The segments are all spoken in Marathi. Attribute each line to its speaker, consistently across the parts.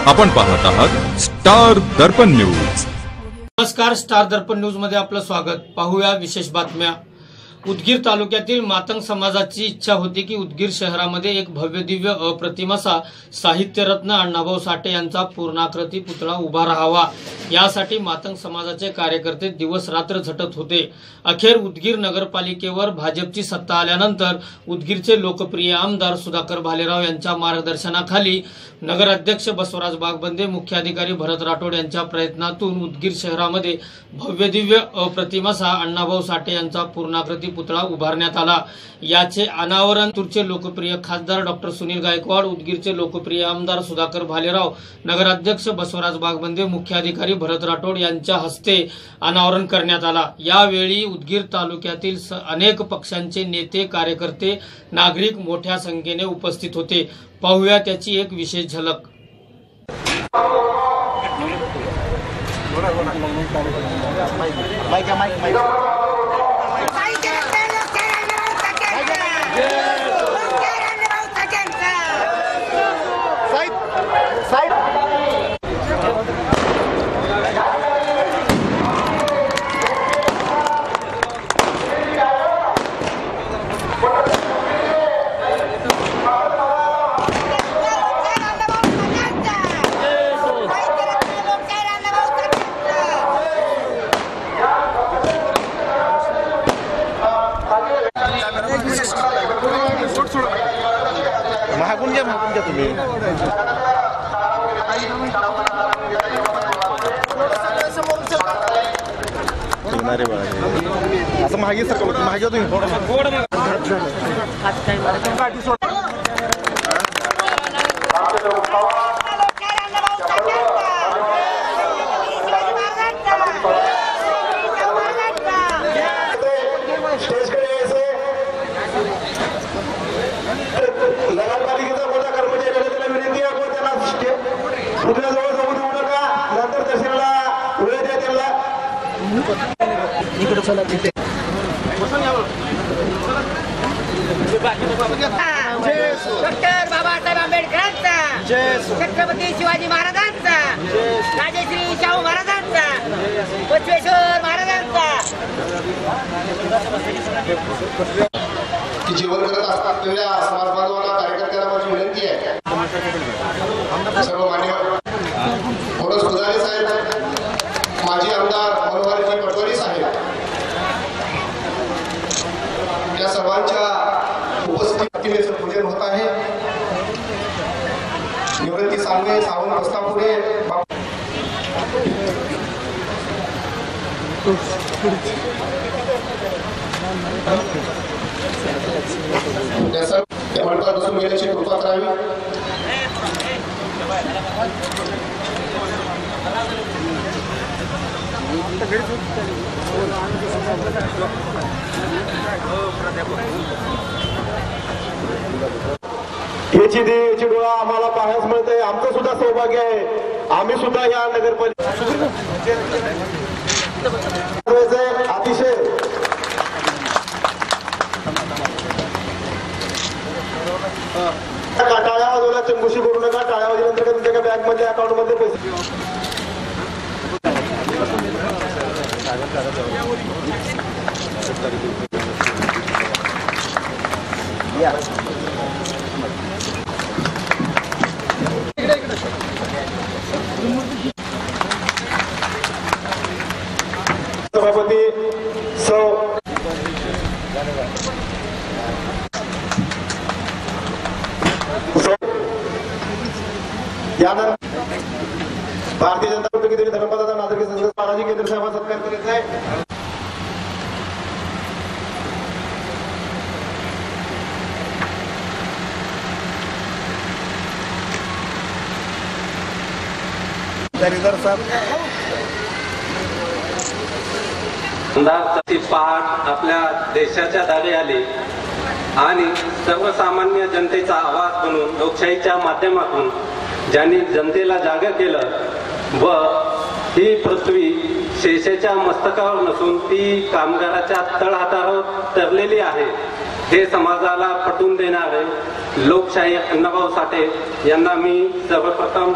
Speaker 1: आपण पाहत आहात स्टार दर्पण न्यूज।
Speaker 2: नमस्कार, स्टार दर्पण न्यूज मध्ये आपलं स्वागत। पाहूया विशेष बातम्या। उदगीर तालुक्यातील मातंग समाजाची इच्छा होती की उदगीर शहरामध्ये एक भव्य दिव्य अप्रतिम असा साहित्यरत्न अण्णाभाऊ साठे यांचा पूर्णाकृती पुतळा उभा राहावा। यासाठी मातंग समाजाचे कार्यकर्ते दिवस रात्र झटत होते। अखेर उदगीर नगरपालिकेवर भाजपची सत्ता आल्यानंतर उदगीरचे लोकप्रिय आमदार सुधाकर भालेराव यांच्या मार्गदर्शनाखाली नगराध्यक्ष बसवराज बागबंदे, मुख्याधिकारी भरत राठोड यांच्या प्रयत्नातून उदगीर शहरामध्ये भव्य दिव्य अप्रतिम असा अण्णाभाऊ साठे यांचा पूर्णाकृती पुतळा उभारण्यात आला। याचे अनावरण तुरचे लोकप्रिय खासदार डॉक्टर सुनील गायकवाड, उदगीरचे लोकप्रिय आमदार सुधाकर भालेराव, नगराध्यक्ष बसवराज बागबंदे, मुख्याधिकारी भरत राठोड यांच्या हस्ते अनावरण करण्यात आला। यावेळी उदगीर तालुक्यातील अनेक पक्षांचे नेते, कार्यकर्ते, नागरिक मोठ्या संख्येने उपस्थित होते। पाहूया त्याची एक विशेष झलक।
Speaker 3: महागून घ्या तुम्ही असं मागे सर मागे तुम्ही
Speaker 4: डॉक्टर बाबासाहेब आंबेडकरांचा, छत्रपती शिवाजी महाराजांचा, राजश्री शाहू महाराजांचा, बसवेश्वर महाराजांचा
Speaker 5: जीवन करत असतात तेवढ्या समाज बांधवांना, कार्यकर्त्यांना माझी विनंती आहे, सर्व मान्यवर थोडं सुधारे साहेब, माजी आमदार मनोहरजी पटवारी साहेब, या सर्वांच्या उपस्थितीत पूजन होत आहे। निवृत्ती सांगवे सावंत प्रस्तावपुढे मंडपात बसून गेल्याची कृपा करावी।
Speaker 3: याची देवाची डोळा आम्हाला पाहायच मिळते। आमचं सुद्धा सौभाग्य आहे, आम्ही सुद्धा या नगरपालिका अतिशय टाळ्या वाजवल्या, चंगुशी करू नका। टाळ्या वाजल्यानंतर तुमच्या बँक मध्ये, अकाउंट मध्ये पैसे सभापती सौ यानंतर भारतीय जनता पार्टी धर्मपदाचा नागरिक संघ महाराजी केंद्र साहेबांचा सत्कार करायचा आहे।
Speaker 6: पहाट आपल्या देशाच्या दारी आली आणि सर्वसामान्य जनतेचा आवाज बनून लोकशाहीच्या माध्यमातून ज्यांनी जनतेला जागर केलं व ही पृथ्वी शेषेच्या मस्तकावर नसून ती कामगाराच्या तळहातावर तरलेली आहे हे समाजाला पटवून देणारे लोकशाही अण्णाभाऊ साठे यांना मी सर्वप्रथम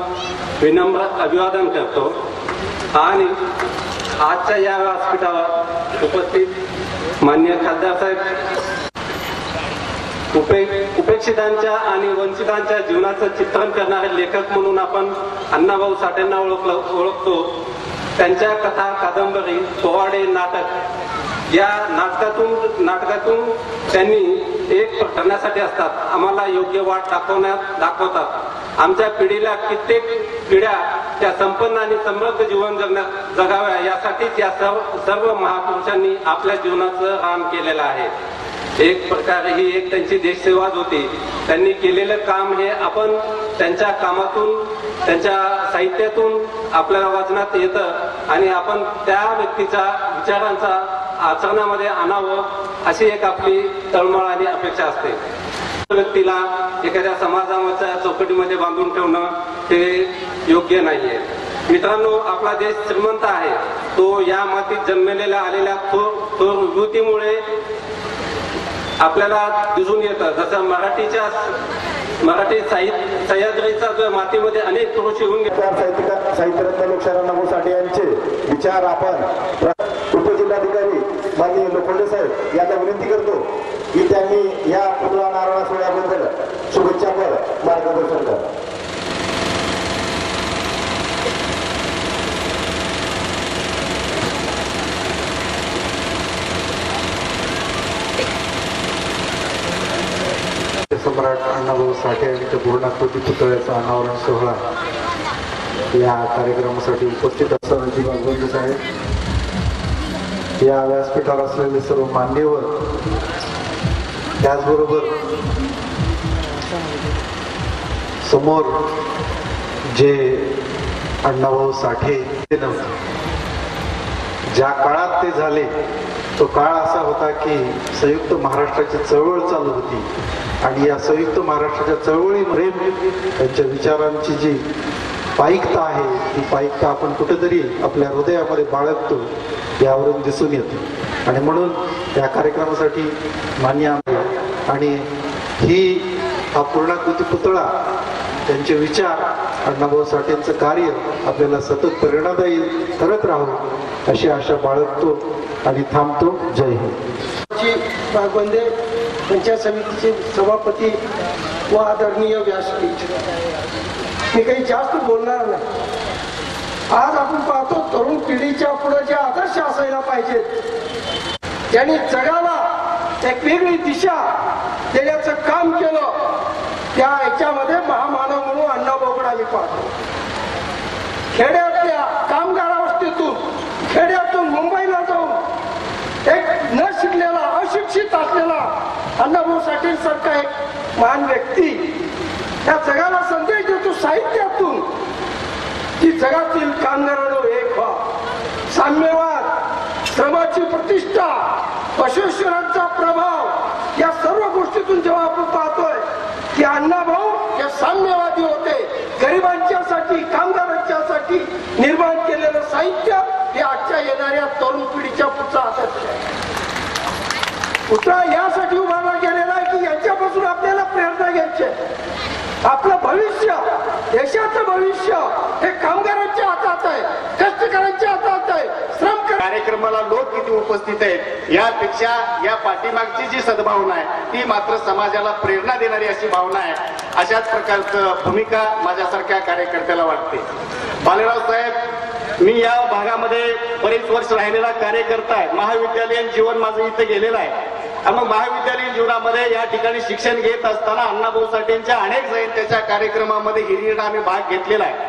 Speaker 6: विनम्र अभिवादन करतो आणि आजच्या या व्यासपीठावर उपस्थित माननीय खासदार साहेब, उपेक्षितांच्या आणि वंचितांच्या जीवनाचं चित्रण करणारे लेखक म्हणून आपण अण्णाभाऊ साठेंना ओळखतो. त्यांच्या कथा, कादंबरी, पोवाडे, नाटक या नाटकातून त्यांनी एक करण्यासाठी असतात, आम्हाला योग्य वाट दाखवतात. आमच्या पिढीला कित्येक पिढ्या त्या संपन्न आणि समृद्ध जीवन जगाव्या यासाठीच या सर्व महापुरुषांनी आपल्या जीवनाचं रान केलेलं आहे. एक प्रकारे ही एक त्यांची देशसेवाच होती. त्यांनी केलेलं काम हे आपण त्यांच्या कामातून, त्यांच्या साहित्यातून आपल्याला वाचनात येतं आणि आपण त्या व्यक्तीच्या विचारांचा आचरणामध्ये आणावं अशी एक आपली तळमळ आणि अपेक्षा असते. व्यक्तीला एखाद्या समाजाच्या चौकटीमध्ये बांधून ठेवणं हे योग्य नाहीये. मित्रांनो, आपला देश श्रीमंत आहे. तो या मातीत जन्मलेल्या आलेल्या थोर विभूतीमुळे आपल्याला दिसून येतं. जसं मराठी सह्याद्रीचा जो मातीमध्ये अनेक पुरुष येऊन
Speaker 3: साहित्यरत्न लोकशाहीर अण्णाभाऊ साठे यांचे विचार आपण उपजिल्हाधिकारी माननीय लोखंडे साहेब यांना विनंती करतो की त्यांनी या पुतळा नारळा सोहळ्याबद्दल शुभेच्छापर मार्गदर्शन करा.
Speaker 7: सम्राट अण्णाभाऊ साठे यांच्या पूर्णाकृती पुतळ्याचा अनावरण सोहळा या कार्यक्रमासाठी उपस्थित असताना रणजित बागवंत साहेब, या व्यासपीठावर असलेले सर्व मान्यवर, त्याचबरोबर समोर जे अण्णाभाऊ साठे ज्या काळात ते झाले तो काळ असा होता की संयुक्त महाराष्ट्राची चळवळ चालू होती आणि या संयुक्त महाराष्ट्राच्या चळवळीमध्ये त्यांच्या विचारांची जी पाईकता आहे ती पाईकता आपण कुठेतरी आपल्या हृदयामध्ये बाळगतो यावरून दिसून येते. आणि म्हणून या कार्यक्रमासाठी मान्य आहे आणि हा पूर्णाकृती पुतळा, त्यांचे विचार, अण्णाभाऊ साठेंचं कार्य आपल्याला सतत प्रेरणादायी करत राहू अशी आशा बाळगतो आणि थांबतो. जय हिंद.
Speaker 8: बागवंदे पंचायत समितीचे सभापती व आदरणीय व्यासपीठ, मी काही जास्त बोलणार नाही. आज आपण पाहतो तरुण पिढीच्या पुढे जे आदर्श असायला पाहिजेत, ज्यांनी जगाला एक वेगळी दिशा देण्याचं काम केलं, त्या याच्यामध्ये महामानव म्हणून अण्णाभाऊकडे आम्ही पाहतो. खेड्यातल्या कामगार अवस्थेतून, खेड्यातून मुंबईला जाऊन एक न शिकलेला, अशिक्षित असलेला अण्णाभाऊ साठे सारखा एक महान व्यक्ती या जगाला संदेश देतो साहित्यातून की जगातील कामगारांनो एक व्हा, साम्यवाद, श्रमाची प्रतिष्ठा, बसवेश्वरांचा प्रभाव या सर्व गोष्टीतून जेव्हा आपण पाहतोय की अण्णाभाऊ हे साम्यवादी होते, गरिबांच्यासाठी, कामगारांच्यासाठी निर्माण केलेलं साहित्य हे आजच्या येणाऱ्या तरुण पिढीच्या पुढचा आदर्श आहे. पुतळा यासाठी उभारला गेलेला आहे की यांच्यापासून आपल्याला प्रेरणा घ्यायची आहे. आपलं भविष्य, देशाचं भविष्य हे कामगारांच्या हातात आहे, कष्टकऱ्यांच्या हातात आहे. श्रम
Speaker 9: कार्यक्रमाला लोक किती उपस्थित आहेत यापेक्षा या पाठीमागची जी सद्भावना आहे ती मात्र समाजाला प्रेरणा देणारी अशी भावना आहे. अशाच प्रकारचं भूमिका माझ्यासारख्या कार्यकर्त्याला वाटते. बालेराव साहेब, मी या भागामध्ये बरेच वर्ष राहिलेला कार्यकर्ता आहे. महाविद्यालयीन जीवन माझं इथे गेलेलं आहे. मग महाविद्यालयीन जीवनामध्ये या ठिकाणी शिक्षण घेत असताना अण्णाभाऊ साठेंच्या अनेक जयंत्याच्या कार्यक्रमामध्ये हिरिरीने आम्ही भाग घेतलेला आहे.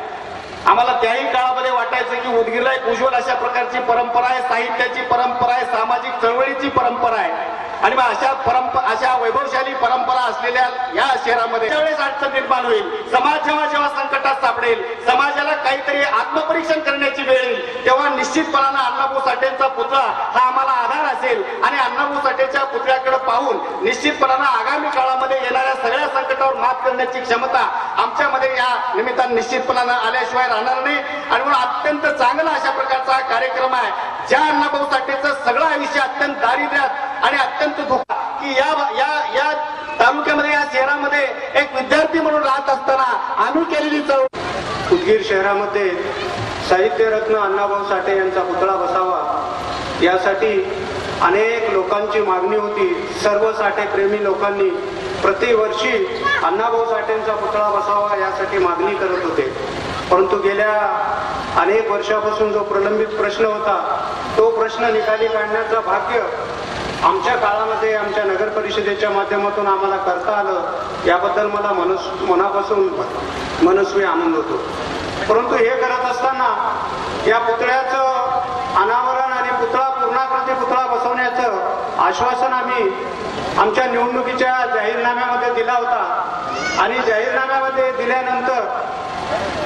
Speaker 9: आम्हाला त्याही काळामध्ये वाटायचं की उदगीरला एक उज्ज्वल अशा प्रकारची परंपरा आहे, साहित्याची परंपरा आहे, सामाजिक चळवळीची परंपरा आहे आणि मग अशा वैभवशाली परंपरा असलेल्या या शहरामध्ये ज्यावेळेस अडचण निर्माण होईल, समाज जेव्हा संकटात सापडेल, समाजाला काहीतरी आत्मपरीक्षण करण्याची वेळ येईल, तेव्हा निश्चितपणानं अण्णाभाऊ साठेंचा पुतळा हा आम्हाला आधार असेल आणि अण्णाभाऊ साठेंच्या पुतळ्याकडे पाहून निश्चितपणानं आगामी काळामध्ये येणाऱ्या सगळ्या संकटावर मात करण्याची क्षमता आमच्यामध्ये या निमित्तानं निश्चितपणानं आल्याशिवाय राहणार नाही. आणि म्हणून अत्यंत चांगला अशा प्रकारचा कार्यक्रम आहे, ज्या अण्णाभाऊ साठेंचं सगळं आयुष्य अत्यंत दारिद्र्यात आणि अत्यंत धोका की या तालुक्यामध्ये, या शहरामध्ये एक विद्यार्थी म्हणून राहत असताना आम्ही केलेली चळवळ
Speaker 6: उदगीर शहरामध्ये साहित्यरत्न अण्णाभाऊ साठे यांचा पुतळा बसावा यासाठी अनेक लोकांची मागणी होती. सर्व साठे प्रेमी लोकांनी प्रतिवर्षी अण्णाभाऊ साठेंचा पुतळा बसावा यासाठी मागणी करत होते. परंतु गेल्या अनेक वर्षापासून जो प्रलंबित प्रश्न होता तो प्रश्न निकाली काढण्याचं भाग्य आमच्या काळामध्ये आमच्या नगर परिषदेच्या माध्यमातून आम्हाला करता आलं, याबद्दल मला मनापासून मनस्वी आनंद होतो. परंतु हे करत असताना या पुतळ्याचं अनावरण आणि पूर्णाकृती पुतळा बसवण्याचं आश्वासन आम्ही आमच्या निवडणुकीच्या जाहीरनाम्यामध्ये दिला होता आणि जाहीरनाम्यामध्ये दिल्यानंतर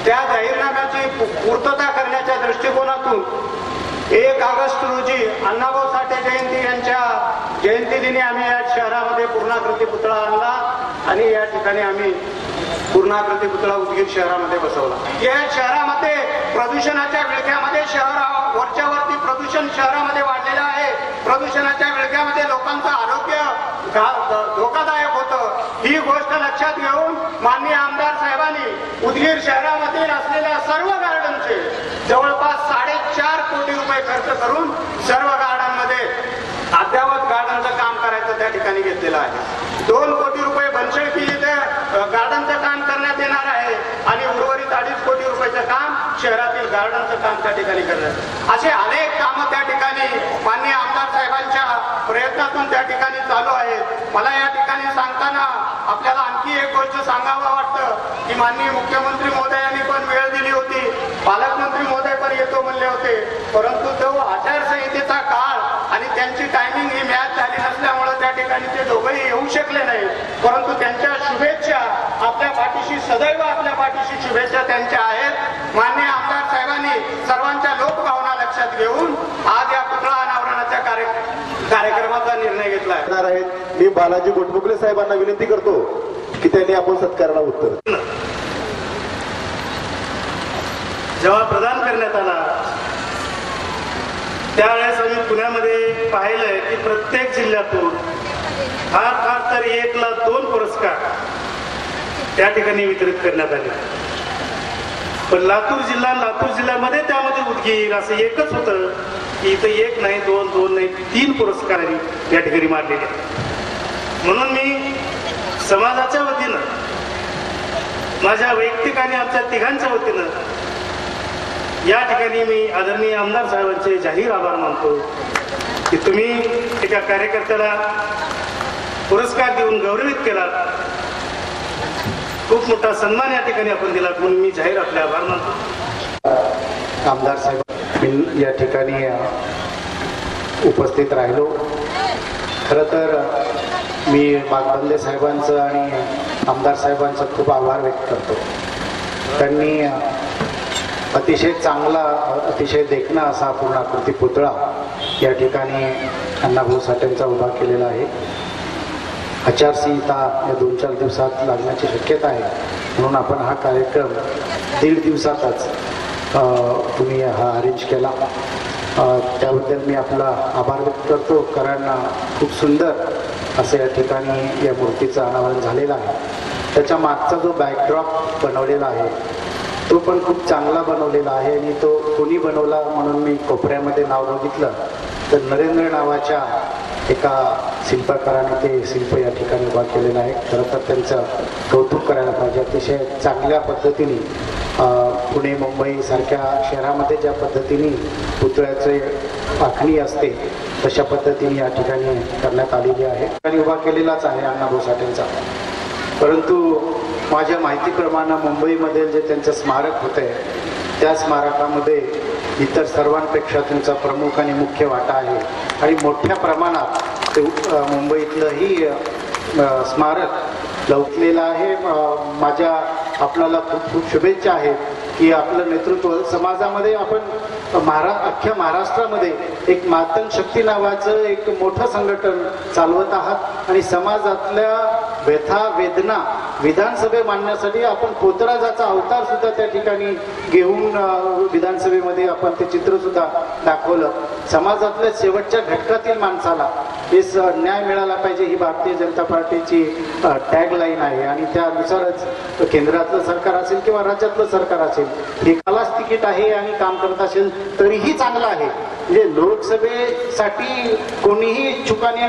Speaker 6: त्या जाहीरनाम्याची पूर्तता करण्याच्या दृष्टिकोनातून 1 ऑगस्ट रोजी अण्णाभाऊ साठे जयंती यांच्या जयंतीदिनी आम्ही या शहरामध्ये पूर्णाकृती पुतळा आणला आणि या ठिकाणी आम्ही पूर्णाकृती पुतळा उदगीर शहरामध्ये बसवला. या शहरामध्ये प्रदूषणाच्या विळख्यामध्ये वरच्या वरती प्रदूषण शहरामध्ये वाढलेलं आहे. प्रदूषणाच्या विळख्यामध्ये लोकांचं आरोग्य धोकादायक होतं. ही गोष्ट लक्षात घेऊन माननीय आमदार साहेबांनी उदगीर शहरामध्ये असलेल्या सर्व गार्डनचे जवळपास 4.5 कोटी रुपये खर्च करून सर्व गार्डनमध्ये अद्यावत गार्डनचं काम करायचं त्या ठिकाणी घेतलेलं आहे. 2 कोटी रुपये बनशेळकी इथे गार्डनचं काम करण्यात येणार आहे आणि उर्वरित 2.5 कोटी रुपयाचं काम शहरातील गार्डनचं काम त्या ठिकाणी करण्यात. असे अनेक कामं त्या ठिकाणी माननीय आमदार साहेबांच्या प्रयत्नातून त्या ठिकाणी चालू आहेत. मला या ठिकाणी सांगताना आपल्याला आणखी एक गोष्ट सांगावं वाटतं की माननीय मुख्यमंत्री महोदयांनी पण वेळ दिली होती, पालकमंत्री महोदय पण येतो म्हणले होते, परंतु तो आचारसंहितेचा काळ आणि त्यांची टायमिंग ही मॅच झाली नसल्यामुळे त्या ठिकाणी ते दोघंही येऊ शकले नाही. परंतु त्यांच्या शुभेच्छा आपल्या पाठीशी, सदैव आपल्या पाठीशी शुभेच्छा त्यांच्या आहेत. माननीय आमदार साहेबांनी सर्वांच्या लोकभावना लक्षात घेऊन आज या पुतळा अनावरणाच्या कार्यक्रमाचा निर्णय घेतला आहे.
Speaker 3: मी बालाजी गोटबुकले साहेबांना विनंती करतो की त्यांनी आपण सत्काराला उत्तर.
Speaker 6: जेव्हा प्रदान करण्यात आला त्यावेळेस आम्ही पुण्यामध्ये पाहिलंय की प्रत्येक जिल्ह्यातून फार तर 1 ला 2 पुरस्कार त्या ठिकाणी वितरित करण्यात आले. पण लातूर जिल्ह्यामध्ये त्यामध्ये उदगीर असं एकच होतं की इथं 1 नाही 2 नाही 3 पुरस्कार या ठिकाणी मारलेले. म्हणून मी समाजाच्या वतीनं, माझ्या वैयक्तिक आणि आमच्या तिघांच्या वतीनं या ठिकाणी मी आदरणीय आमदार साहेबांचे जाहीर आभार मानतो की तुम्ही एका कार्यकर्त्याला पुरस्कार देऊन गौरवित केला. खूप मोठा सन्मान या ठिकाणी आपण दिला, म्हणून मी जाहीर आपले आभार मानतो.
Speaker 7: आमदार साहेब या ठिकाणी उपस्थित राहिलो. खरं तर मी बागबंदे साहेबांचं आणि आमदार साहेबांचं खूप आभार व्यक्त करतो. त्यांनी अतिशय चांगला, अतिशय देखणा असा पूर्णाकृती पुतळा या ठिकाणी अण्णाभाऊ साठेंचा उभा केलेला आहे. आचारसंहिता या 2-4 दिवसात लागण्याची शक्यता आहे, म्हणून आपण हा कार्यक्रम 1.5 दिवसातच तुम्ही हा अरेंज केला. त्याबद्दल मी आपला आभार व्यक्त करतो. कारण खूप सुंदर असं या ठिकाणी या मूर्तीचं अनावरण झालेलं आहे. त्याच्या मागचा जो बॅकड्रॉप बनवलेला आहे तो पण खूप चांगला बनवलेला आहे आणि तो कोणी बनवला म्हणून मी कोपऱ्यामध्ये नाव बघितलं तर नरेंद्र नावाच्या एका शिल्पकाराने ते शिल्प या ठिकाणी उभा केलेलं आहे. खरं तर त्यांचं कौतुक करायला पाहिजे. अतिशय चांगल्या पद्धतीने पुणे मुंबई सारख्या शहरामध्ये ज्या पद्धतीने पुतळ्याचे आखणी असते तशा पद्धतीने या ठिकाणी करण्यात आलेली आहे. आणि उभा केलेलाच आहे अण्णाभाऊ साठेंचा. परंतु माझ्या माहितीप्रमाणे मुंबईमध्ये जे त्यांचं स्मारक होते त्या स्मारकामध्ये इतर सर्वांपेक्षा त्यांचा प्रमुख आणि मुख्य वाटा आहे आणि मोठ्या प्रमाणात मुंबईतलंही स्मारक लवकलेला आहे. माझ्या आपल्याला खूप खूप शुभेच्छा आहेत की आपलं नेतृत्व समाजामध्ये आपण अख्ख्या महाराष्ट्रामध्ये एक मातंग शक्ती नावाचं एक मोठं संघटन चालवत आहात आणि समाजातल्या व्यथा वेदना विधानसभे मांडण्यासाठी आपण पोतराजाचा अवतार सुद्धा त्या ठिकाणी घेऊन विधानसभेमध्ये आपण ते चित्र सुद्धा दाखवलं. समाजातल्या शेवटच्या घटकातील माणसाला न्याय मिळाला पाहिजे ही भारतीय जनता पार्टीची टॅगलाईन आहे आणि त्यानुसारच केंद्रातलं सरकार असेल किंवा राज्यातलं सरकार असेल एकालाच तिकीट आहे आणि काम करत असेल तरीही चांगलं आहे. म्हणजे लोकसभेसाठी कोणीही इच्छुकाने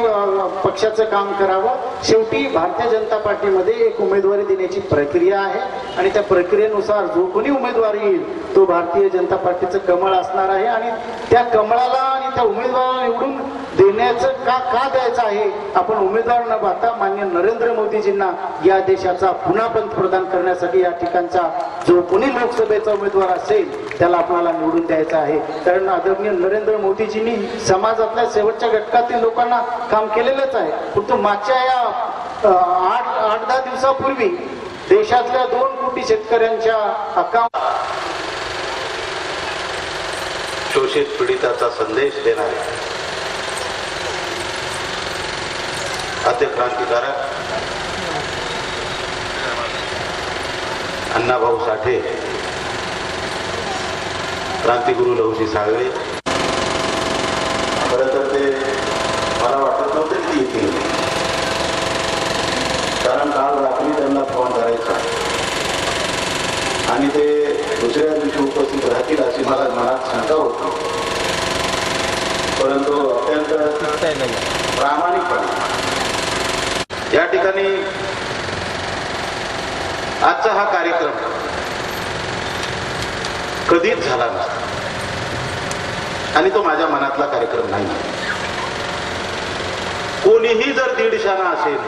Speaker 7: पक्षाचं काम करावं. शेवटी भारतीय जनता पार्टीमध्ये एक उमेदवारी देण्याची प्रक्रिया आहे आणि त्या प्रक्रियेनुसार जो कोणी उमेदवार येईल तो भारतीय जनता पार्टीचं कमळ असणार आहे आणि त्या कमळाला आणि त्या उमेदवाराला निवडून देण्याचं का द्यायचं आहे. आपण उमेदवार न पाहता माननीय नरेंद्र मोदीजींना या देशाचा पुन्हा पंतप्रधान करण्यासाठी या ठिकाणचा जो कोणी लोकसभेचा उमेदवार असेल त्याला आपल्याला निवडून द्यायचं आहे. कारण आदरणीय नरेंद्र मोदीजींनी समाजातल्या शेवटच्या घटकातील लोकांना काम केलेलंच आहे. परंतु मागच्या या 8-10 दिवसापूर्वी देशातल्या 2 कोटी शेतकऱ्यांच्या अकाउंट
Speaker 10: शोषित पीडिताचा संदेश देणारे आद्य क्रांतिकारक अण्णाभाऊ साठे, क्रांतिगुरु लहुजी साळवे. खरं तर ते मला वाटत नव्हतं की येतील, कारण काल रात्री त्यांना फोन करायचा आणि ते दुसऱ्या दिवशी उपस्थित राहतील अशी मला मनात शंका होती. परंतु अत्यंत प्रामाणिकपणे या ठिकाणी आजचा हा कार्यक्रम कधीच झाला नसता आणि तो माझ्या मनातला कार्यक्रम नाही. कोणीही जर 150 असेल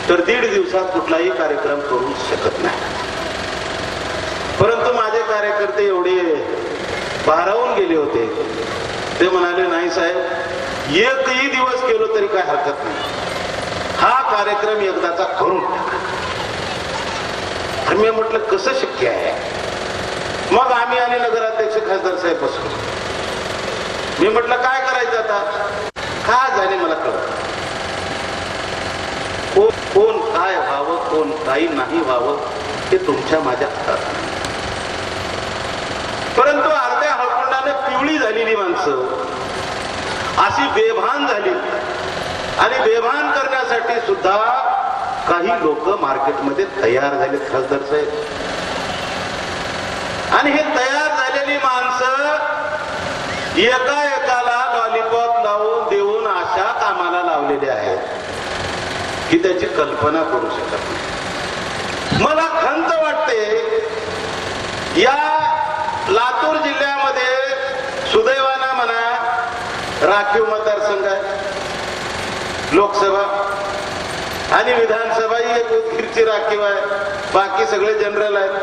Speaker 10: तर 1.5 दिवसात कुठलाही कार्यक्रम करू शकत नाही. परंतु माझे कार्यकर्ते एवढे भारावून गेले होते. ते म्हणाले नाही साहेब एकही दिवस केलो तरी काय हरकत नाही, हा कार्यक्रम एकदाचा करून टाका. मी म्हटलं कसं शक्य आहे. मग आम्ही आणि नगराध्यक्ष खासदार साहेब बसलो. मी म्हटलं काय करायचं आता, का जाणे मला कळत. कोण काय व्हावं कोण काही नाही व्हावं हे तुमच्या माझ्या हातात. परंतु अर्ध्या हळकुंडाने पिवळी झालेली माणसं अशी बेभान झाली आणि बेभान करण्यासाठी सुद्धा काही लोक मार्केटमध्ये तयार झाले खासदार साहेब. आणि हे तयार झालेली माणसं एका एकाला लॉलीपॉप लावून देऊन अशा कामाला लावलेले आहेत की त्याची कल्पना करू शकत नाही. मला खंत वाटते या लातूर जिल्ह्यामध्ये सुदैवाना म्हणा राखीव मतदारसंघ आहे, लोकसभा आणि विधानसभा ही एक उदगीरची राखीव आहे, बाकी सगळे जनरल आहेत.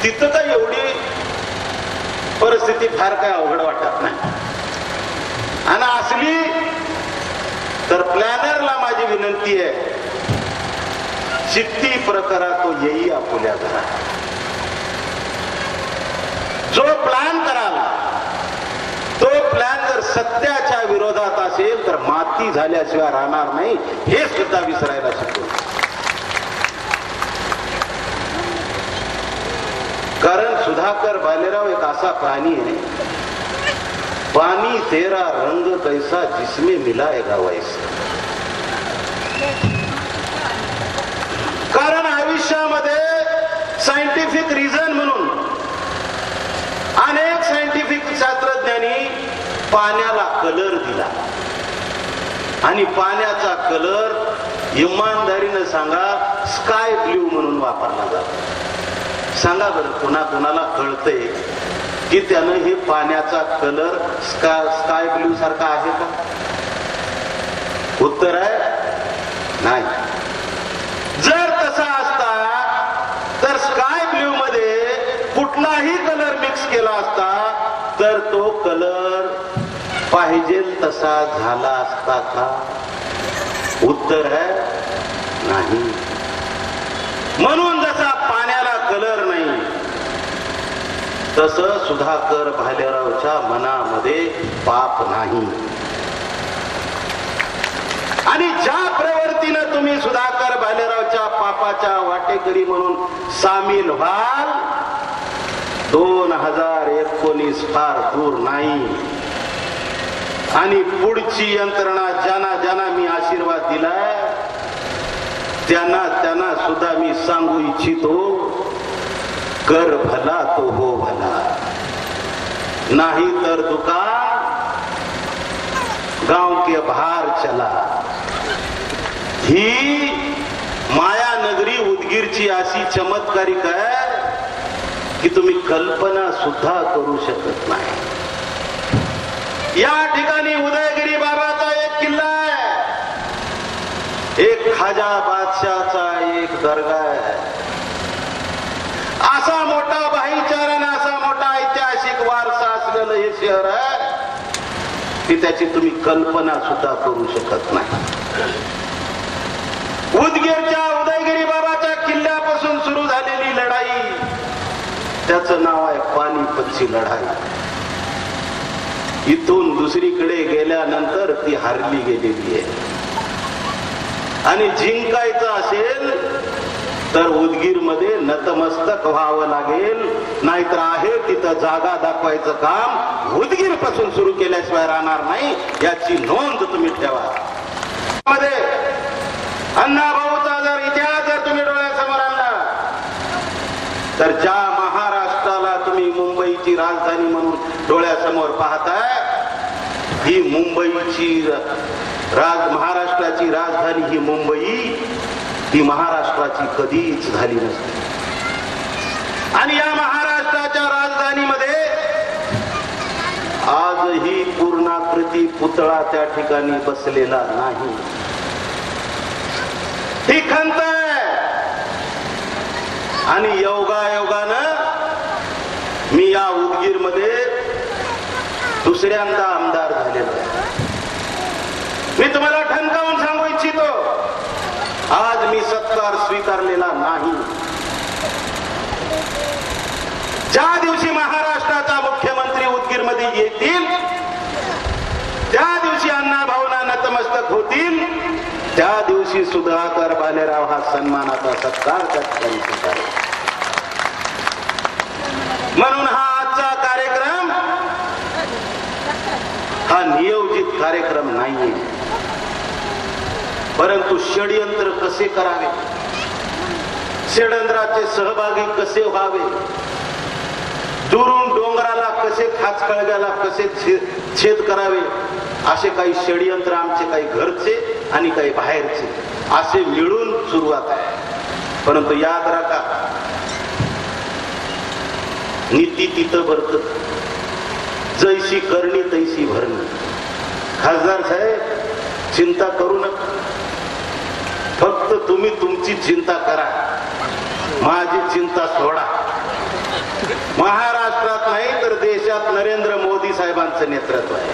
Speaker 10: तिथं तर एवढी परिस्थिती फार काय अवघड वाटत नाही. आणि असली तर प्लॅनरला माझी विनंती आहे, चित्ती प्रकारा तो येई आपुल्या घरा. जो प्लॅन कराल तो प्लॅन जर सत्याच्या विरोधात असेल तर माती झाल्याशिवाय राहणार नाही हे सुद्धा विसरायला शिकतो. कारण सुधाकर बालेराव एक असा प्राणी आहे, पानी तेरा रंग कैसा जिसमें मिलाएगा वैसा. कारण आयुष्यामध्ये सायंटिफिक रिझन म्हणून अनेक सायंटिफिक शास्त्रज्ञांनी पाण्याला कलर दिला आणि पाण्याचा कलर इमानदारीने सांगा स्काय ब्ल्यू म्हणून वापरला जातो. सांगा बरं कोणाला कळतंय की त्यानं हे पाण्याचा कलर स्काय ब्ल्यू सारखा आहे का? उत्तर आहे नाही. जर तसा असता तर स्काय ब्ल्यू मध्ये कुठलाही कलर मिक्स केला असता तर तो कलर पाहिजे तसा झाला असता का? उत्तर आहे नाही. म्हणून जसा पाण्याला कलर नाही तसं सुधाकर भालेरावच्या मनामध्ये पाप नाही. आणि ज्या प्रवृत्तीनं तुम्ही सुधाकर भालेरावच्या पापाच्या वाटेकरी म्हणून सामील व्हाल, 2019 फार दूर नाही. आणि पुढची यंत्रणा ज्यांना ज्यांना मी आशीर्वाद दिलाय त्यांना सुद्धा मी सांगू इच्छितो, कर भला तो हो भला, नाही तर दुकान गांव के बाहर चला. ही माया नगरी उदगीरची अशी चमत्कारिक आहे की तुम्ही कल्पना सुद्धा करू शकत नाही. या ठिकाणी उदयगिरी बाबाचा एक किल्ला आहे, एक खाजा बादशाहचा एक दर्गा आहे. असा मोठा भाईचारा, असा मोठा ऐतिहासिक वारसा असलेलं हे शहर आहे की त्याची तुम्ही कल्पना सुद्धा करू शकत नाही. उदगीरच्या उदयगिरी बाबाच्या किल्ल्यापासून सुरू झालेली लढाई, त्याचं नाव आहे पानिपतची लढाई. इथून दुसरीकडे गेल्यानंतर ती हारली गेलेली आहे. आणि जिंकायचं असेल तर उदगीरमध्ये नतमस्तक व्हावं लागेल, नाहीतर आहे तिथं जागा दाखवायचं काम उदगीर पासून सुरू केल्याशिवाय राहणार नाही. याची नोंद तुम्ही ठेवा. मध्ये अण्णाभाऊचा जर इतिहास जर तुम्ही डोळ्यासमोर आणला तर ज्या महाराष्ट्राला तुम्ही मुंबईची राजधानी म्हणून डोळ्यासमोर पाहताय, ही मुंबईची महाराष्ट्राची राजधानी ही मुंबई, ही महाराष्ट्राची कधीच झाली नसते. आणि या महाराष्ट्राच्या राजधानीमध्ये आजही पूर्णाकृती पुतळा त्या ठिकाणी बसलेला नाही. ही खंत आहे. आणि योगायोगानं मी या उदगीरमध्ये दुसऱ्यांदा आमदार झालेलो आहे. मी तुम्हाला ठणकावून सांगू इच्छितो, आज मी सत्कार स्वीकारलेला नाही. ज्या दिवशी महाराष्ट्राचा मुख्यमंत्री उदगीरमध्ये येतील, त्या दिवशी अण्णाभाऊंना नतमस्तक होतील, त्या दिवशी सुधाकर भालेराव हा सन्मानाचा सत्कार त्या ठिकाणी स्वीकारेल. म्हणून हा आजचा कार्यक्रम हा नियोजित कार्यक्रम नाहीये, परंतु षडयंत्र कसे करावे, षडयंत्राचे सहभागी कसे व्हावे, दुरून डोंगराला कसे खाचखळग्याला कसे छेद करावे, असे काही षडयंत्र आमचे काही घरचे आणि काही बाहेरचे असे मिळून सुरुवात आहे. परंतु याद राखा, नीती तिथं भरत, जैशी करणी तैशी भरणी. खासदार साहेब, चिंता करू नका, फक्त तुम्ही तुमची चिंता करा, माझी चिंता सोडा. महाराष्ट्रात नाही तर देशात नरेंद्र मोदी साहेबांचं नेतृत्व आहे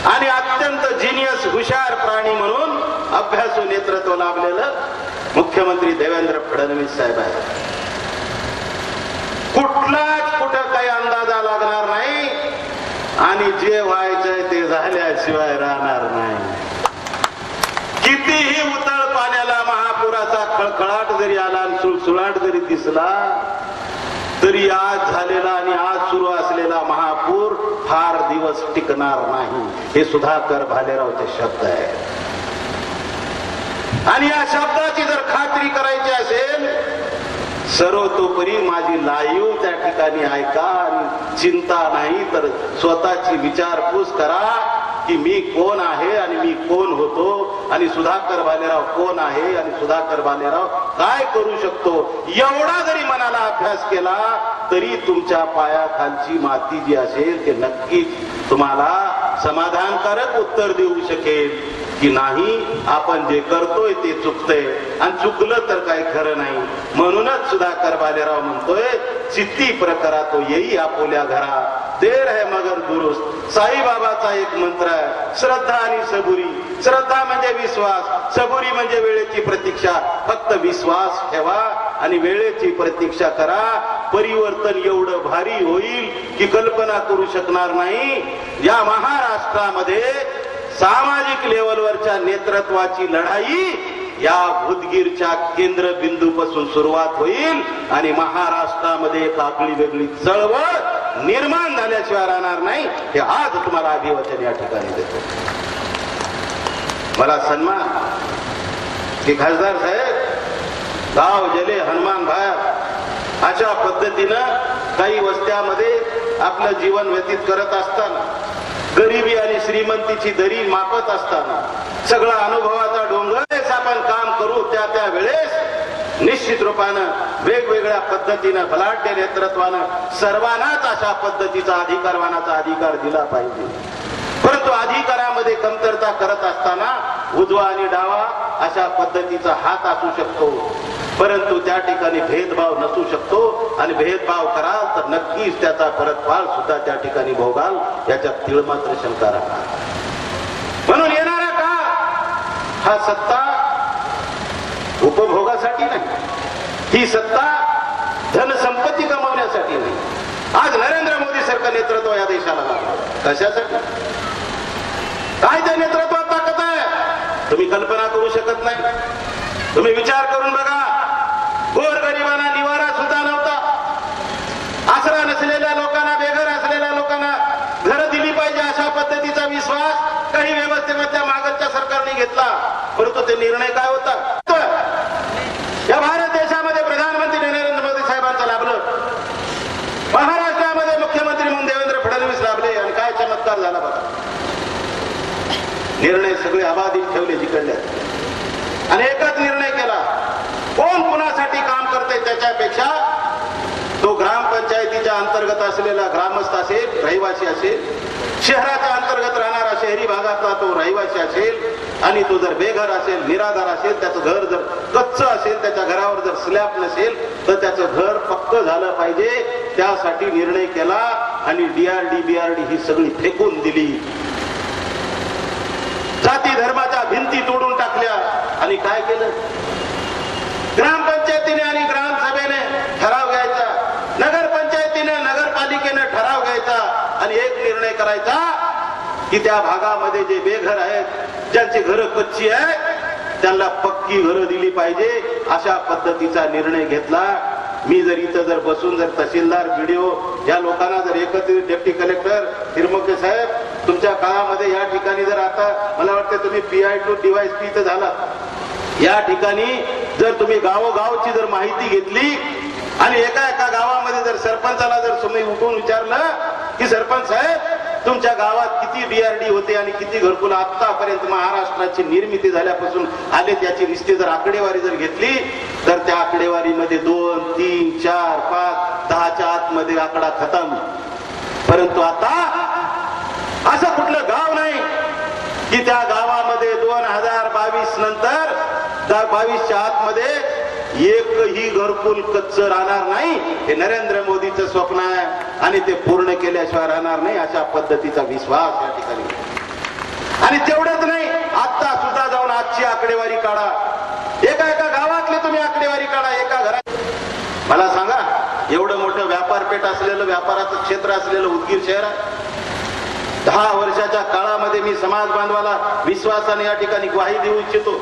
Speaker 10: आणि अत्यंत जिनियस हुशार प्राणी म्हणून अभ्यासू नेतृत्व लाभलेलं मुख्यमंत्री देवेंद्र फडणवीस साहेब आहे. कुठलाच कुठं काही अंदाजा लागणार नाही आणि जे व्हायचंय ते झाल्याशिवाय राहणार नाही. कितीही उतळ पाण्याला महापुराचा खळखळाट जरी आला आणि सुळसुळाट जरी दिसला तरी आज झालेला आणि आज सुरू असलेला महापूर फार दिवस टिकणार नाही. हे सुधाकर भालेरावचे शब्द आहेत. आणि या शब्दाची जर खात्री करायची असेल, सर्वतोपरी माझी लाईव्ह त्या ठिकाणी ऐका आणि चिंता नाही तर स्वतःची विचारपूस करा की मी कोण आहे आणि मी कोण होतो आणि सुधाकर भालेराव कोण आहे आणि सुधाकर भालेराव काय करू शकतो. एवढा जरी मनाला अभ्यास केला तरी तुमच्या पायाखालची माती जी असेल ते नक्कीच तुम्हाला समाधानकारक उत्तर देऊ शकेल. की नाही आपण जे करतोय ते चुकतंय आणि चुकलं तर काही खरं नाही. म्हणूनच सुधाकर बालेराव म्हणतोय चित्ती प्रकरा तो येई आपोल्या घरा देर है मगर दुरुस्त. साईबाबाचा एक मंत्र आहे श्रद्धा आणि सबुरी. श्रद्धा म्हणजे विश्वास, सबुरी म्हणजे वेळेची प्रतीक्षा. फक्त विश्वास ठेवा आणि वेळेची प्रतीक्षा करा. परिवर्तन एवढं भारी होईल की कल्पना करू शकणार नाही. या महाराष्ट्रामध्ये सामाजिक लेवलवरच्या नेतृत्वाची लढाई या उदगीरच्या केंद्रबिंदूपासून सुरुवात होईल आणि महाराष्ट्रामध्ये एक आगळी वेगळी चळवळ निर्माण झाल्याशिवाय राहणार नाही. हे आज तुम्हाला अभिवचन या ठिकाणी देतो. मला सन्मान की खासदार साहेब गाव जले हनुमान बाहेर अशा पद्धतीनं काही वस्त्यामध्ये आपलं जीवन व्यतीत करत असताना, गरिबी आणि श्रीमंतीची दरी मापत असताना, सगळा अनुभवाचा डोंगर आपण काम करू त्या वेळेस निश्चित रूपानं वेगवेगळ्या पद्धतीनं बलाढ्य नेतृत्वानं सर्वांनाच अशा पद्धतीचा अधिकारवानाचा अधिकार दिला पाहिजे. परंतु अधिकारामध्ये कमतरता करत असताना उजवा आणि डावा अशा पद्धतीचा हात असू शकतो, परंतु त्या ठिकाणी भेदभाव नसू शकतो. आणि भेदभाव कराल तर नक्कीच त्याचा परतफाल सुद्धा त्या ठिकाणी भोगाल, याच्यात तिळमात्र शंका राहणार. म्हणून येणारा का हा सत्ता उपभोगासाठी नाही, ही सत्ता धनसंपत्ती कमावण्यासाठी नाही. आज नरेंद्र मोदी सरकार नेतृत्व या देशाला लागलं कशासाठी? काय त्या नेतृत्वात ताकद आहे तुम्ही कल्पना करू शकत नाही. तुम्ही विचार करून बघा, गोरगरिबांना निवारा सुद्धा नव्हता. आसरा नसलेल्या लोकांना, बेघर असलेल्या लोकांना घरं दिली पाहिजे अशा पद्धतीचा विश्वास काही व्यवस्थेमधल्या मागच्या सरकारने घेतला. परंतु ते निर्णय काय होता? या भारत देशामध्ये प्रधानमंत्री नरेंद्र मोदी साहेबांचं लाभलं, महाराष्ट्रामध्ये मुख्यमंत्री म्हणून देवेंद्र फडणवीस लाभले आणि काय चमत्कार झाला बघा. निर्णय सगळे अबाधित ठेवले जिकडले आणि एकच निर्णय केला. कोण कुणासाठी काम करते त्याच्यापेक्षा तो ग्रामपंचायतीच्या अंतर्गत असलेला ग्रामस्थ असेल, रहिवासी असेल, शहराच्या अंतर्गत राहणारा शहरी भागातला तो रहिवासी असेल आणि तो जर बेघर असेल, निराधार असेल, त्याचं घर जर कच्चं असेल, त्याच्या घरावर जर स्लॅब नसेल तर त्याचं घर पक्क झालं पाहिजे. त्यासाठी निर्णय केला आणि DRD BRD ही सगळी फेकून दिली. जाती धर्माच्या भिंती तोडून टाकल्या आणि काय केलं? ग्रामपंचायतीने आणि ग्रामसभेने ठराव घ्यायचा, नगरपंचायतीने नगरपालिकेने ठराव घ्यायचा आणि एक निर्णय करायचा की त्या भागामध्ये जे बेघर आहेत, ज्यांची घरं कच्ची आहेत, त्यांना पक्की घरं दिली पाहिजे. अशा पद्धतीचा निर्णय घेतला. मी जर इथं जर बसून जर तहसीलदार BDO या लोकांना जर एकत्रित डेप्टी कलेक्टर हिरमुके साहेब तुमच्या काळामध्ये या ठिकाणी जर आता मला वाटतं तुम्ही PI to DYSP तर झाला, या ठिकाणी जर तुम्ही गावोगावची जर माहिती घेतली आणि एका एका गावामध्ये जर सरपंचाला जर तुम्ही उठून विचारलं की सरपंच साहेब तुमच्या गावात किती DRD होते आणि किती घरकुल आतापर्यंत महाराष्ट्राची निर्मिती झाल्यापासून आले त्याची निश्चित जर आकडेवारी जर घेतली तर त्या आकडेवारीमध्ये 2, 3, 4, 5, 10च्या आतमध्ये आकडा खतम. परंतु आता असं कुठलं गाव नाही की त्या गावामध्ये 2022 नंतर 22च्या आतमध्ये एकही घरकुल कच्च राहणार नाही. हे नरेंद्र मोदीचं स्वप्न आहे आणि ते पूर्ण केल्याशिवाय राहणार नाही अशा पद्धतीचा विश्वास या ठिकाणी. आणि तेवढंच नाही, आता सुद्धा जाऊन आजची आकडेवारी काढा, एका एका गावातली तुम्ही आकडेवारी काढा, एका घरात. मला सांगा, एवढं मोठं व्यापारपेठ असलेलं, व्यापाराचं क्षेत्र असलेलं उदगीर शहर आहे. 10 वर्षाच्या काळामध्ये मी समाज बांधवाला विश्वासाने या ठिकाणी ग्वाही देऊ इच्छितो.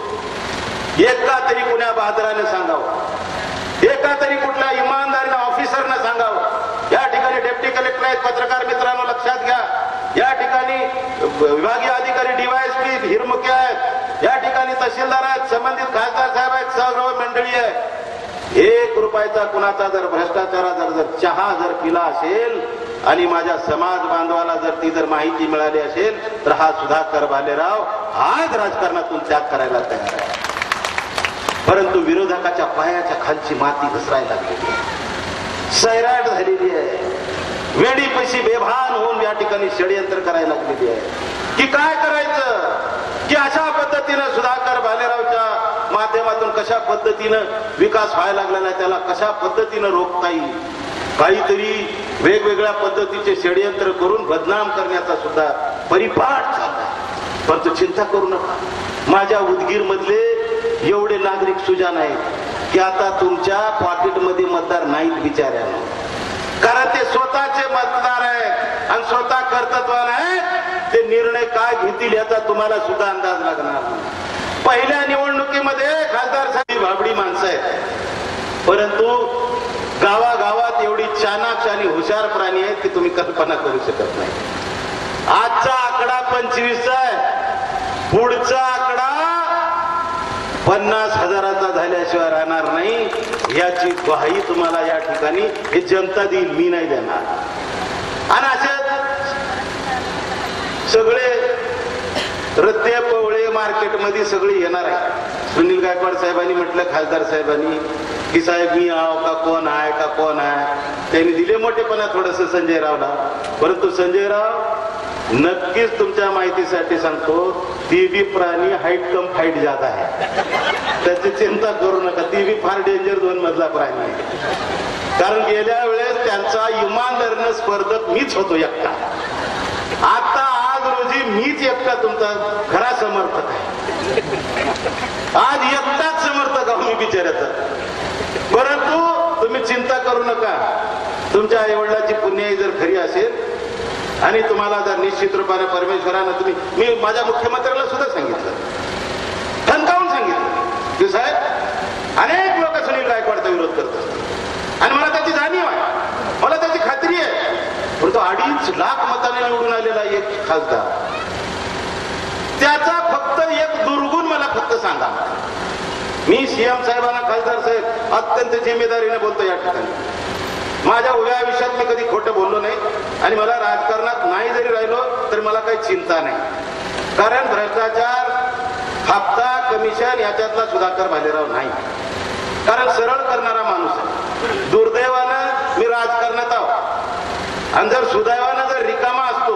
Speaker 10: एका तरी कुण्या बहादराने सांगावं, एका तरी कुठल्या इमानदारीनं ऑफिसरनं सांगावं. या ठिकाणी डेप्टी कलेक्टर आहेत, पत्रकार मित्रांनो लक्षात घ्या. या ठिकाणी विभागीय अधिकारी DYSP हिरमुके आहेत, या ठिकाणी तहसीलदार आहेत, संबंधित खासदार साहेब आहेत, सहगृह मंडळी आहे. 1 रुपयाचा कुणाचा जर भ्रष्टाचारा जर चहा जर पिला असेल आणि माझ्या समाज बांधवाला जर ती जर माहिती मिळाली असेल तर हा सुधाकर बालेराव आज राजकारणातून त्याग करायला तयार आहे. परंतु विरोधकाच्या पायाच्या खालची माती घसरायला लागलेली आहे, सैराट झालेली आहे, वेडी पैशी बेभान होऊन या ठिकाणी षडयंत्र करायला लागलेली आहे. की काय करायचं की अशा पद्धतीनं सुधाकर भालेरावच्या माध्यमातून कशा पद्धतीनं विकास व्हायला लागलेला आहे, त्याला कशा पद्धतीनं रोखता येईल, काहीतरी वेगवेगळ्या पद्धतीचे षडयंत्र करून बदनाम करण्याचा सुद्धा परिपाठ चाललाय. परंतु चिंता करू नका, माझ्या उदगीर मधले एवढे नागरिक सुजाण आहेत की आता तुमच्या पॉकेटमध्ये मतदार नाहीत बिचाऱ्यानं, कारण ते स्वतःचे मतदार आहेत आणि स्वतः कर्तृत्वान आहेत. ते निर्णय काय घेतील याचा तुम्हाला सुद्धा अंदाज लागणार. पहिल्या निवडणुकीमध्ये खासदार साहेब भाबडी माणसं आहेत, परंतु गावागावात एवढी चाणाक्ष आणि हुशार प्राणी आहेत की तुम्ही कल्पना करू शकत नाही. आजचा आकडा 25 आहे, पुढचा आकडा 50,000चा झाल्याशिवाय राहणार नाही. याची ग्वाही तुम्हाला या ठिकाणी हे जनता देईल, मी नाही देणार. आणि असे सगळे रत्ते पवळे मार्केटमध्ये सगळे येणार आहे. सुनील गायकवाड साहेबांनी म्हटलं, खासदार साहेबांनी की साहेब मी आहो का कोण आहे का कोण आहे, त्यांनी दिले मोठेपणा थोडस संजय रावला. परंतु संजय राव नक्कीच तुमच्या माहितीसाठी सांगतो, ती बी प्राणी हाईट कम फाईट जात आहे, त्याची चिंता करू नका. ती बी फार डेंजर 2 मजला प्राणी आहे, कारण गेल्या वेळेस त्यांचा इमानदारीनं स्पर्धक मीच होतो एकटा. आता आज रोजी मीच एकटा तुमचा खरा समर्थक आहे. आज एकटाच समर्थक आहो मी बिचाऱ्याचा. परंतु तुम्ही चिंता करू नका, तुमच्या आईवडिलाची पुण्याई जर खरी असेल आणि तुम्हाला जर निश्चित रूपाने परमेश्वरानं मी माझ्या मुख्यमंत्र्याला सुद्धा सांगितलं, ठणकावून सांगितलं की साहेब अनेक लोक सुनील गायकवाडचा विरोध करत असतात आणि मला त्याची जाणीव आहे, मला त्याची खात्री आहे. परंतु 2.5 लाख मताने निवडून आलेला एक खासदार, त्याचा फक्त एक दुर्गुण मला फक्त सांगा. मी सीएम साहेबांना, खासदार साहेब अत्यंत जिम्मेदारीने बोलतो या ठिकाणी. माझ्या उभ्या आयुष्यात मी कधी खोटं बोललो नाही आणि मला राजकारणात नाही जरी राहिलो तर मला काही चिंता नाही, कारण भ्रष्टाचार, हप्ता, कमिशन याच्यातला सुधाकर भालेराव नाही, कारण सरळ करणारा माणूस आहे. दुर्दैवानं मी राजकारणात आहो आणि जर सुदैवानं जर रिकामा असतो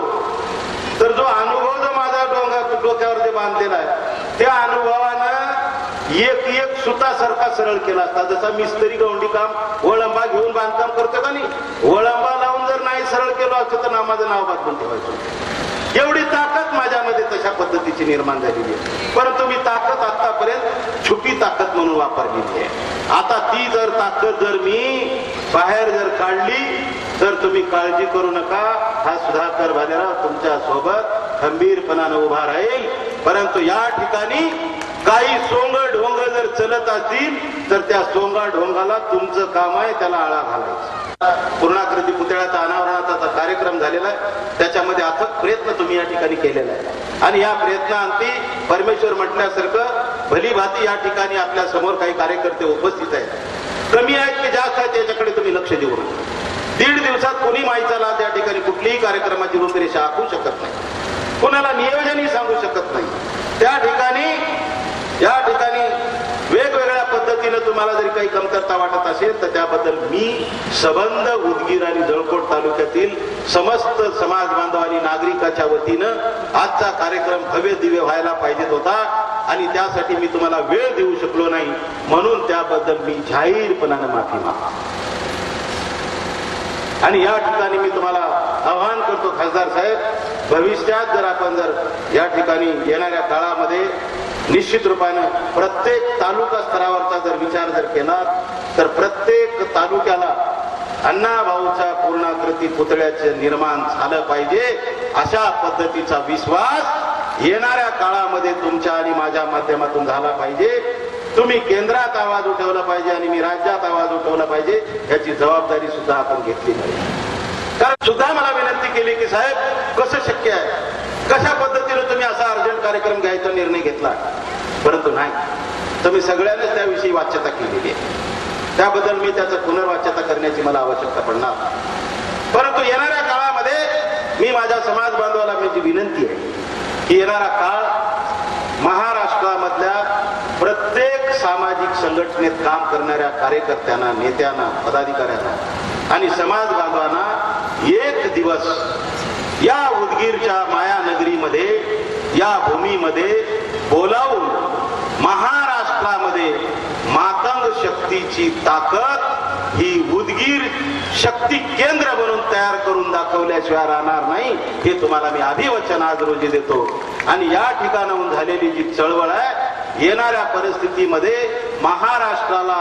Speaker 10: तर जो अनुभव जो माझा डोक्यावर बांधलेला आहे त्या अनुभवानं एक सुतासारखा सरळ केला असता. जसा मिस्त्री गवंडी काम वळंबा घेऊन बांधकाम करतो का नाही, वळंबा लावून जर नाही सरळ केलं असतं तर माझं नाव बांधून ठेवायचं. एवढी ताकद माझ्यामध्ये तशा पद्धतीची निर्माण झालेली आहे. परंतु मी ताकद आतापर्यंत छुपी ताकद म्हणून वापरलेली आहे. आता ती जर ताकद जर मी बाहेर जर काढली तर तुम्ही काळजी करू नका, हा सुधाकर भालेराव तुमच्या सोबत खंबीरपणानं उभा राहील. परंतु या ठिकाणी काही सोंग ढोंग जर चलत असतील तर त्या सोंगा ढोंगाला तुमचं काम आहे त्याला आळा घालायचा. पूर्णाकृती पुतळ्याचा अनावरणाचा कार्यक्रम झालेला आहे, त्याच्यामध्ये अथक प्रयत्न तुम्ही या ठिकाणी केलेला आहे आणि या प्रयत्नांती परमेश्वर म्हटल्यासारखं भली भाती या ठिकाणी आपल्या समोर काही कार्यकर्ते उपस्थित आहेत. कमी आहेत की जास्त आहेत याच्याकडे तुम्ही लक्ष देऊ नका. 1.5 दिवसात कोणी माईचा लाभ या ठिकाणी कुठलीही कार्यक्रमाची रूपरेषा आखू शकत नाही, कोणाला नियोजनही सांगू शकत नाही. त्या ठिकाणी या ठिकाणी वेगवेगळ्या पद्धतीनं तुम्हाला जरी काही कमतरता वाटत असेल तर त्याबद्दल मी सबंध उदगीर आणि जळकोट तालुक्यातील समस्त समाज बांधव आणि नागरिकाच्या वतीनं आजचा कार्यक्रम भव्य दिव्य व्हायला पाहिजेत होता आणि त्यासाठी मी तुम्हाला वेळ देऊ शकलो नाही, म्हणून त्याबद्दल मी जाहीरपणानं माफी मागतो. आणि या ठिकाणी मी तुम्हाला आवाहन करतो, खासदार साहेब, भविष्यात जर आपण जर या ठिकाणी येणाऱ्या काळामध्ये निश्चित रूपानं प्रत्येक तालुका स्तरावरचा जर विचार जर केला तर प्रत्येक तालुक्याला अण्णाभाऊच्या पूर्णाकृती पुतळ्याचे निर्माण झालं पाहिजे, अशा पद्धतीचा विश्वास येणाऱ्या काळामध्ये तुमच्या आणि माझ्या माध्यमातून झाला पाहिजे. तुम्ही केंद्रात आवाज उठवला पाहिजे आणि मी राज्यात आवाज उठवला पाहिजे, याची जबाबदारी सुद्धा आपण घेतली पाहिजे. कारण सुद्धा मला विनंती केली की साहेब कसं शक्य आहे, कशा पद्धतीने तुम्ही असा अर्जंट कार्यक्रम घ्यायचा निर्णय घेतला, परंतु नाही, तुम्ही सगळ्यांनीच त्याविषयी वाच्यता केलेली आहे. त्याबद्दल मी त्याचं पुनर्वाच्यता करण्याची मला आवश्यकता पडणार. परंतु येणाऱ्या काळामध्ये मी माझ्या समाज बांधवाला माझी विनंती आहे की येणारा काळ महाराष्ट्रामधल्या प्रत्येक सामाजिक संघटनेत काम करणाऱ्या कार्यकर्त्यांना, नेत्यांना, पदाधिकाऱ्यांना आणि समाज बांधवांना एक दिवस या उदगीरच्या मायानगरीमध्ये, या भूमीमध्ये बोलावून शक्तीची ताकद ही उदगीर शक्ती केंद्र म्हणून तयार करून दाखवल्याशिवाय राहणार नाही, हे तुम्हाला मी अभिवचन आज रोजी देतो. आणि या ठिकाणाहून झालेली जी चळवळ आहे, येणाऱ्या परिस्थितीमध्ये महाराष्ट्राला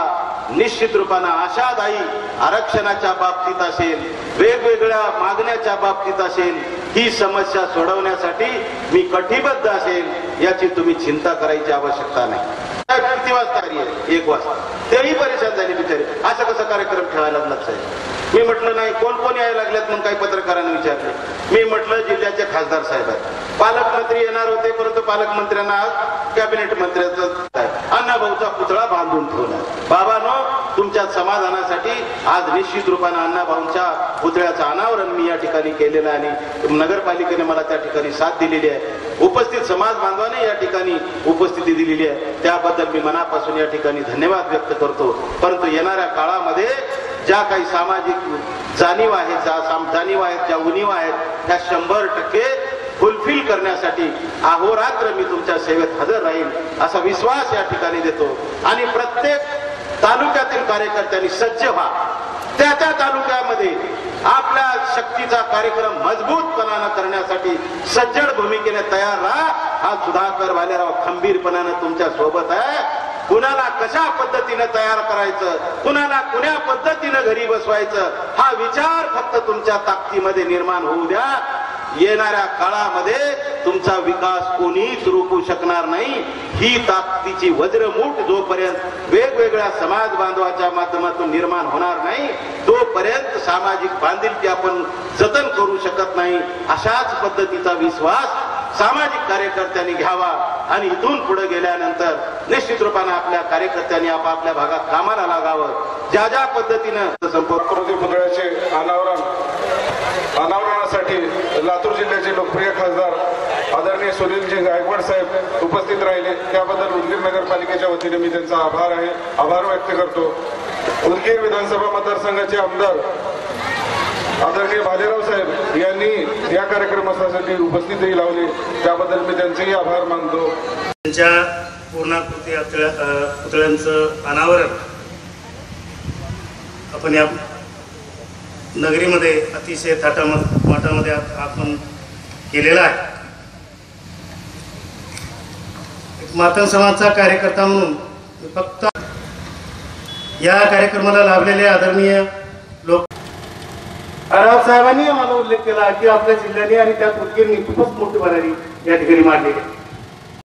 Speaker 10: निश्चित रूपानं आशादायी आरक्षणाच्या बाबतीत असेल, वेगवेगळ्या मागण्याच्या बाबतीत असेल, ही समस्या सोडवण्यासाठी मी कटिबद्ध असेल, याची तुम्ही चिंता करायची आवश्यकता नाही. किती वाजता आहे? 1 वाजता. तेही परेशान झाले बिचारे, असं कसं कार्यक्रम ठेवायला लागलाच आहे. मी म्हटलं नाही, कोण कोण यायला लागल्यात मग काही पत्रकारांनी विचारले. मी म्हटलं जिल्ह्याचे खासदार साहेब आहेत, पालकमंत्री येणार होते, परंतु पालकमंत्र्यांना आज कॅबिनेट मंत्र्याचा अण्णाभाऊचा पुतळा बांधून ठेवला. बाबांनो, तुमच्या समाधानासाठी आज निश्चित रूपाने अण्णाभाऊंच्या पुतळ्याचं अनावरण मी या ठिकाणी केलेलं आहे आणि नगरपालिकेने मला त्या ठिकाणी साथ दिलेली आहे. उपस्थित समाज बांधवाने या ठिकाणी उपस्थिती दिलेली आहे, त्याबद्दल मी मनापासून या ठिकाणी धन्यवाद व्यक्त करतो. परंतु येणाऱ्या काळामध्ये ज्या काही सामाजिक जाणीव आहेत, ज्या उणीवा आहेत, त्या 100% फुलफिल करण्यासाठी अहोरात्र मी तुमच्या सेवेत हजर राहील असा विश्वास या ठिकाणी देतो. आणि प्रत्येक तालुक्यातील कार्यकर्त्यांनी सज्ज व्हा, त्या त्या तालुक्यामध्ये आपल्या शक्तीचा कार्यक्रम मजबूतपणानं करण्यासाठी सज्जड भूमिकेने तयार राहा. हा सुधाकर भालेराव खंबीरपणानं तुमच्या सोबत आहे. कुणाला कशा पद्धतीने तयार करायचं, कुणाला कुण्या पद्धतीने घरी बसवायचं, हा विचार फक्त तुमच्या ताकदीमध्ये निर्माण होऊ द्या. येणाऱ्या काळामध्ये तुमचा विकास कोणीच रोखू शकणार नाही. ही ताकदीची वज्रमूठ जोपर्यंत वेगवेगळ्या समाज बांधवाच्या माध्यमातून निर्माण होणार नाही, तोपर्यंत सामाजिक बांधिलकी आपण जतन करू शकत नाही. अशाच पद्धतीचा विश्वास सामाजिक कार्यकर्त्यांनी घ्यावा आणि इथून पुढे गेल्यानंतर निश्चित रूपाने आपल्या कार्यकर्त्यांनी आपापल्या भागात कामाला लागावं. ज्या ज्या पद्धतीनं
Speaker 11: संपर्क पुतळ्याचे अनावरणासाठी लातूर जिल्ह्याचे लोकप्रिय खासदार आदरणीय सुनीलजी गायकवाड साहेब उपस्थित राहिले, त्याबद्दल उदगीर नगरपालिकेच्या वतीने मी त्यांचा आभार व्यक्त करतो. उदगीर विधानसभा मतदारसंघाचे आमदार आदरणीय भालेराव साहेब यांनी या कार्यक्रमासाठी उपस्थिती लावली, त्याबद्दल मी त्यांचेही आभार मानतो.
Speaker 12: त्यांच्या पूर्णाकृती पुतळ्यांचं अनावरण आपण या नगरीमध्ये अतिशय थाटामाटामध्ये आपण केलेला आहे. एक मातंग समाजाचा कार्यकर्ता म्हणून फक्त या कार्यक्रमाला लाभलेले आदरणीय लोक राव साहेबांनी आम्हाला उल्लेख केला की आपल्या जिल्ह्याने आणि त्यात उदगीरने खूपच मोठी भरारी या ठिकाणी मांडलेली.